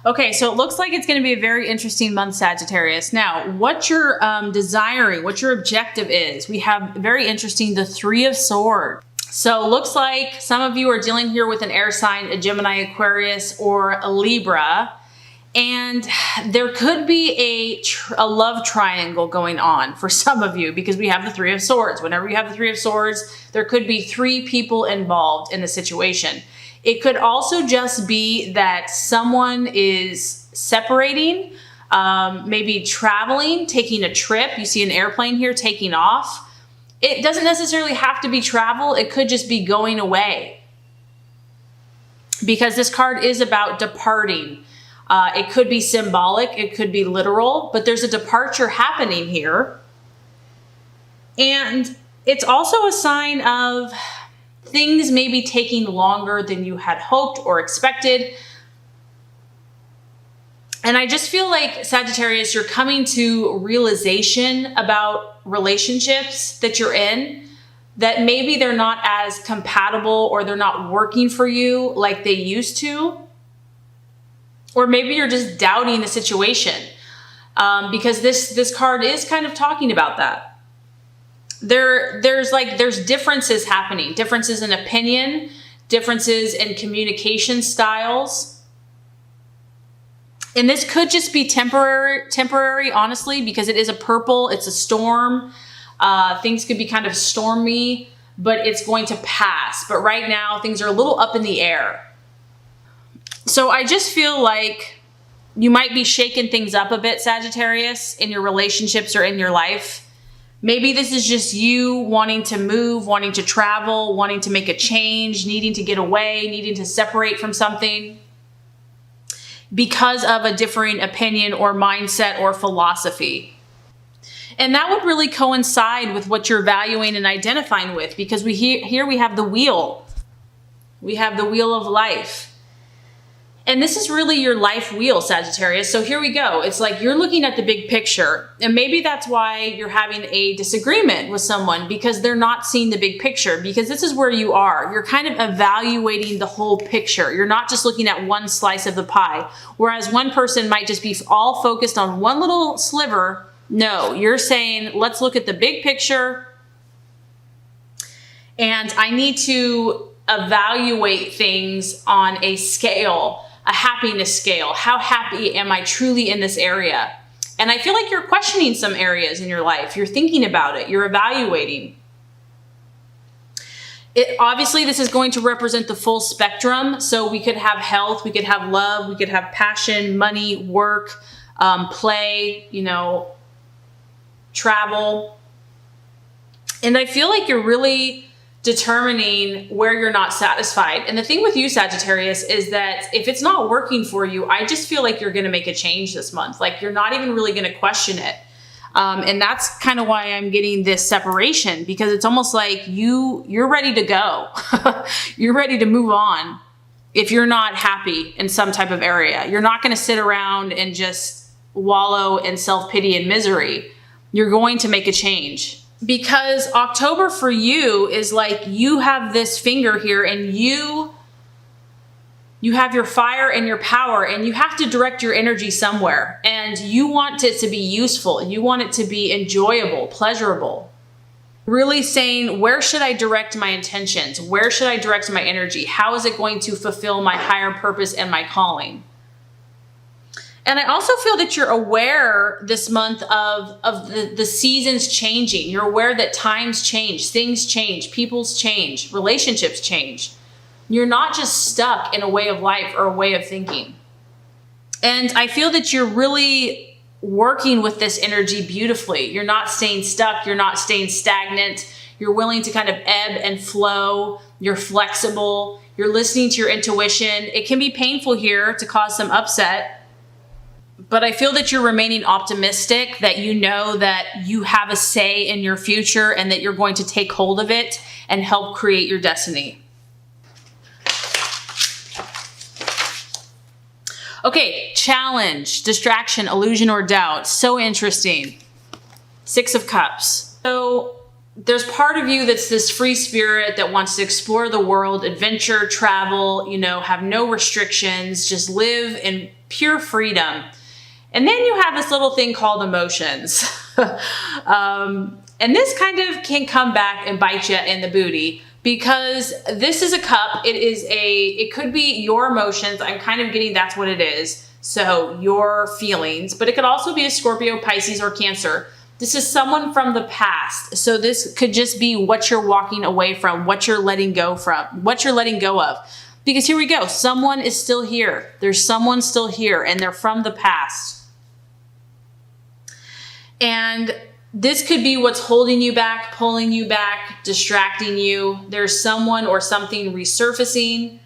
Okay, so it looks like it's going to be a very interesting month, Sagittarius. Now, what you're desiring, what your objective is, we have very interesting, the Three of Swords. So looks like some of you are dealing here with an air sign, a Gemini, Aquarius, or a Libra. And there could be a love triangle going on for some of you because we have the Three of Swords. Whenever you have the Three of Swords, there could be three people involved in the situation. It could also just be that someone is separating, maybe traveling, taking a trip. You see an airplane here taking off. It doesn't necessarily have to be travel. It could just be going away because this card is about departing. It could be symbolic. It could be literal, but there's a departure happening here. And it's also a sign of things maybe taking longer than you had hoped or expected. And I just feel like, Sagittarius, you're coming to realization about relationships that you're in, that maybe they're not as compatible or they're not working for you like they used to. Or maybe you're just doubting the situation because this card is kind of talking about that. There's differences happening, differences in opinion, differences in communication styles. And this could just be temporary, honestly, because it is a purple, it's a storm. Things could be kind of stormy, but it's going to pass. But right now, things are a little up in the air. So I just feel like you might be shaking things up a bit, Sagittarius, in your relationships or in your life. Maybe this is just you wanting to move, wanting to travel, wanting to make a change, needing to get away, needing to separate from something because of a differing opinion or mindset or philosophy. And that would really coincide with what you're valuing and identifying with, because here we have the wheel. We have the wheel of life. And this is really your life wheel, Sagittarius. So here we go. It's like you're looking at the big picture. And maybe that's why you're having a disagreement with someone, because they're not seeing the big picture, because this is where you are. You're kind of evaluating the whole picture. You're not just looking at one slice of the pie. Whereas one person might just be all focused on one little sliver. No, you're saying, let's look at the big picture. And I need to evaluate things on a scale, a happiness scale. How happy am I truly in this area? And I feel like you're questioning some areas in your life. You're thinking about it. You're evaluating. Obviously, this is going to represent the full spectrum. So we could have health, we could have love, we could have passion, money, work, play, travel. And I feel like you're really determining where you're not satisfied. And the thing with you, Sagittarius, is that if it's not working for you, I just feel like you're going to make a change this month. Like you're not even really going to question it. And that's kind of why I'm getting this separation, because it's almost like you're ready to go. You're ready to move on. If you're not happy in some type of area, you're not going to sit around and just wallow in self-pity and misery. You're going to make a change. Because October for you is like you have this finger here and you have your fire and your power, and you have to direct your energy somewhere, and you want it to be useful. You want it to be enjoyable, pleasurable. Really saying, where should I direct my intentions? Where should I direct my energy? How is it going to fulfill my higher purpose and my calling? And I also feel that you're aware this month of the seasons changing. You're aware that times change, things change, people's change, relationships change. You're not just stuck in a way of life or a way of thinking. And I feel that you're really working with this energy beautifully. You're not staying stuck. You're not staying stagnant. You're willing to kind of ebb and flow. You're flexible. You're listening to your intuition. It can be painful here to cause some upset. But I feel that you're remaining optimistic, that you know that you have a say in your future and that you're going to take hold of it and help create your destiny. Okay, challenge, distraction, illusion, or doubt. So interesting. 6 of Cups. So there's part of you that's this free spirit that wants to explore the world, adventure, travel, have no restrictions, just live in pure freedom. And then you have this little thing called emotions. And this kind of can come back and bite you in the booty, because this is a cup. It could be your emotions. I'm kind of getting that's what it is. So your feelings, but it could also be a Scorpio, Pisces, or Cancer. This is someone from the past. So this could just be what you're walking away from, what you're letting go of. Because here we go. Someone is still here. There's someone still here, and they're from the past. And this could be what's holding you back, pulling you back, distracting you. There's someone or something resurfacing.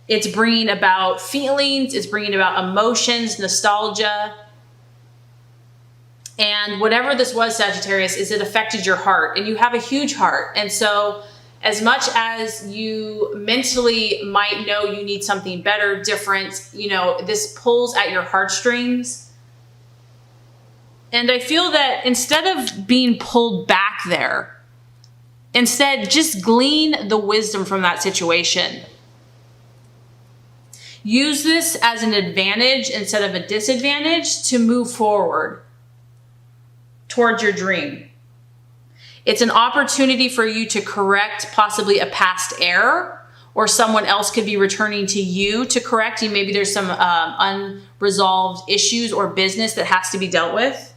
It's bringing about feelings. It's bringing about emotions, nostalgia. And whatever this was, Sagittarius, is it affected your heart, and you have a huge heart. And so as much as you mentally might know you need something better, different, this pulls at your heartstrings. And I feel that instead of being pulled back there, instead just glean the wisdom from that situation. Use this as an advantage instead of a disadvantage to move forward towards your dream. It's an opportunity for you to correct possibly a past error, or someone else could be returning to you to correct you. Maybe there's some unresolved issues or business that has to be dealt with.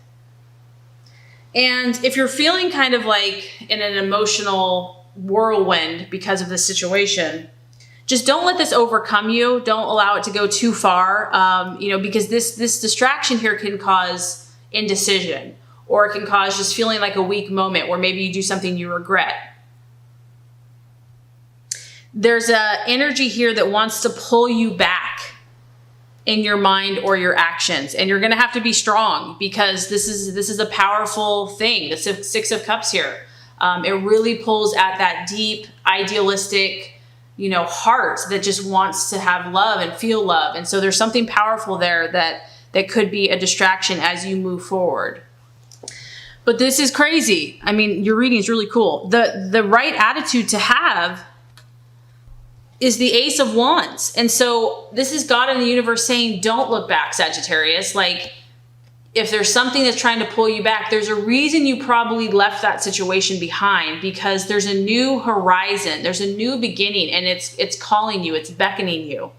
And if you're feeling kind of like in an emotional whirlwind because of this situation, just don't let this overcome you. Don't allow it to go too far, because this distraction here can cause indecision, or it can cause just feeling like a weak moment where maybe you do something you regret. There's an energy here that wants to pull you back in your mind or your actions. And you're going to have to be strong, because this is a powerful thing. The Six of Cups here. It really pulls at that deep, idealistic, heart that just wants to have love and feel love. And so there's something powerful there that could be a distraction as you move forward. But this is crazy. I mean, your reading is really cool. The right attitude to have is the Ace of Wands. And so this is God in the universe saying, don't look back, Sagittarius. Like, if there's something that's trying to pull you back, there's a reason you probably left that situation behind, because there's a new horizon. There's a new beginning, and it's calling you. It's beckoning you.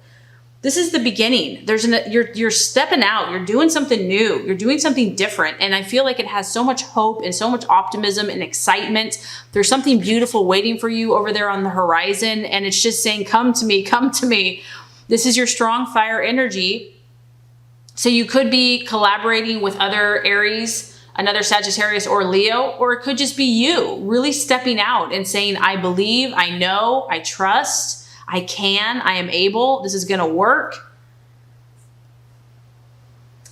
This is the beginning. You're stepping out. You're doing something new. You're doing something different. And I feel like it has so much hope and so much optimism and excitement. There's something beautiful waiting for you over there on the horizon. And it's just saying, come to me, come to me. This is your strong fire energy. So you could be collaborating with other Aries, another Sagittarius or Leo, or it could just be you really stepping out and saying, I believe, I know, I trust. I can, I am able, this is going to work.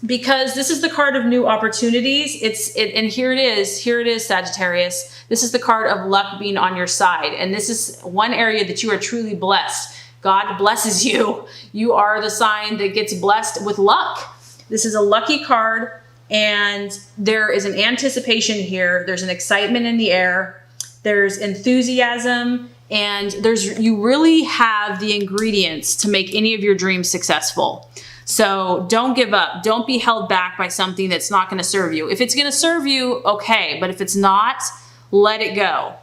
Because this is the card of new opportunities. And here it is, Sagittarius. This is the card of luck being on your side. And this is one area that you are truly blessed. God blesses you. You are the sign that gets blessed with luck. This is a lucky card, and there is an anticipation here. There's an excitement in the air. There's enthusiasm. And you really have the ingredients to make any of your dreams successful. So don't give up. Don't be held back by something that's not going to serve you. If it's going to serve you, okay. But if it's not, let it go.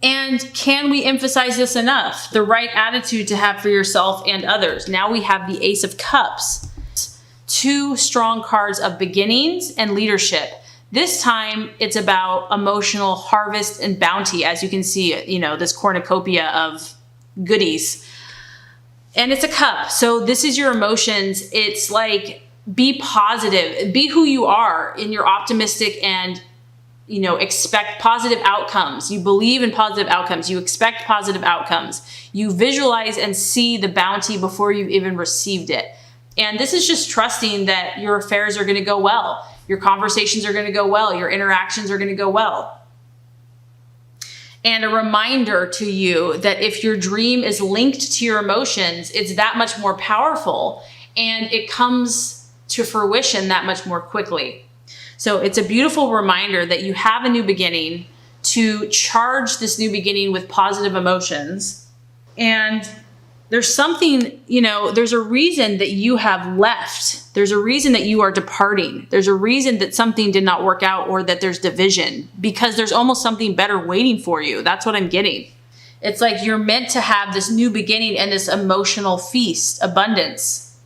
And can we emphasize this enough? The right attitude to have for yourself and others. Now we have the Ace of Cups. Two strong cards of beginnings and leadership. This time, it's about emotional harvest and bounty, as you can see, this cornucopia of goodies. And it's a cup. So this is your emotions. It's like, be positive. Be who you are in your optimistic and, expect positive outcomes. You believe in positive outcomes. You expect positive outcomes. You visualize and see the bounty before you've even received it. And this is just trusting that your affairs are going to go well. Your conversations are going to go well. Your interactions are going to go well. And a reminder to you that if your dream is linked to your emotions, it's that much more powerful, and it comes to fruition that much more quickly. So it's a beautiful reminder that you have a new beginning to charge this new beginning with positive emotions. And there's something, there's a reason that you have left. There's a reason that you are departing. There's a reason that something did not work out or that there's division, because there's almost something better waiting for you. That's what I'm getting. It's like you're meant to have this new beginning and this emotional feast, abundance.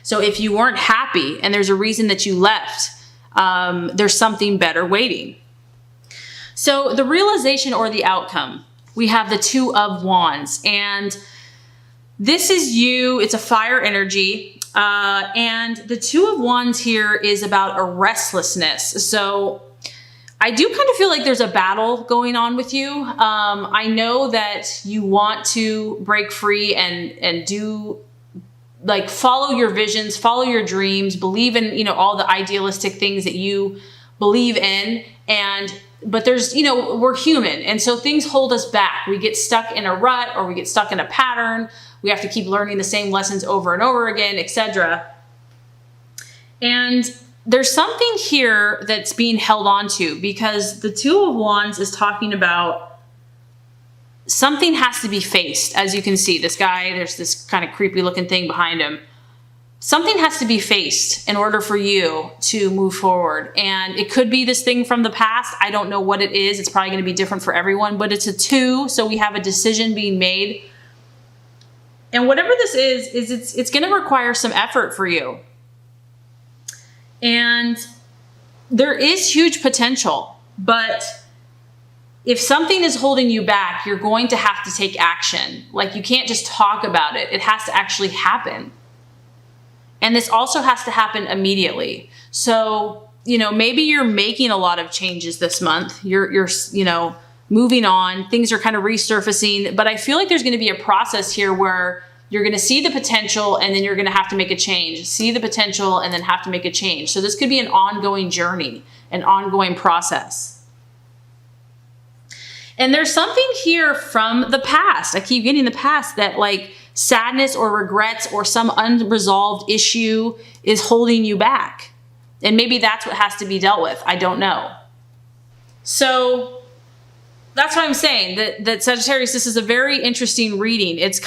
So if you weren't happy and there's a reason that you left, there's something better waiting. So the realization or the outcome, we have the Two of Wands, and this is you. It's a fire energy. And the Two of Wands here is about a restlessness. So I do kind of feel like there's a battle going on with you. I know that you want to break free and do, like, follow your visions, follow your dreams, believe in, all the idealistic things that you believe in. But there's, we're human. And so things hold us back. We get stuck in a rut, or we get stuck in a pattern. We have to keep learning the same lessons over and over again, etc. And there's something here that's being held on to, because the Two of Wands is talking about something has to be faced. As you can see, this guy, there's this kind of creepy looking thing behind him. Something has to be faced in order for you to move forward. And it could be this thing from the past. I don't know what it is. It's probably going to be different for everyone, but it's a two. So we have a decision being made. And whatever this is it's going to require some effort for you. And there is huge potential, but if something is holding you back, you're going to have to take action. Like, you can't just talk about it. It has to actually happen. And this also has to happen immediately. So, maybe you're making a lot of changes this month. You're moving on. Things are kind of resurfacing. But I feel like there's going to be a process here where you're going to see the potential and then you're going to have to make a change. See the potential and then have to make a change. So this could be an ongoing journey, an ongoing process. And there's something here from the past. I keep getting the past, that like sadness or regrets or some unresolved issue is holding you back. And maybe that's what has to be dealt with. I don't know. So that's what I'm saying, that Sagittarius, this is a very interesting reading. It's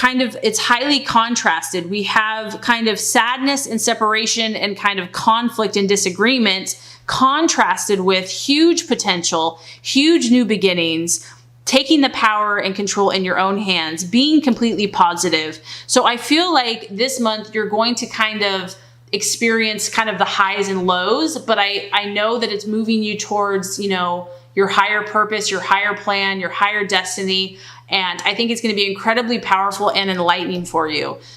highly contrasted. We have kind of sadness and separation and kind of conflict and disagreement contrasted with huge potential, huge new beginnings, taking the power and control in your own hands, being completely positive. So I feel like this month you're going to kind of experience kind of the highs and lows, but I know that it's moving you towards, your higher purpose, your higher plan, your higher destiny. And I think it's going to be incredibly powerful and enlightening for you.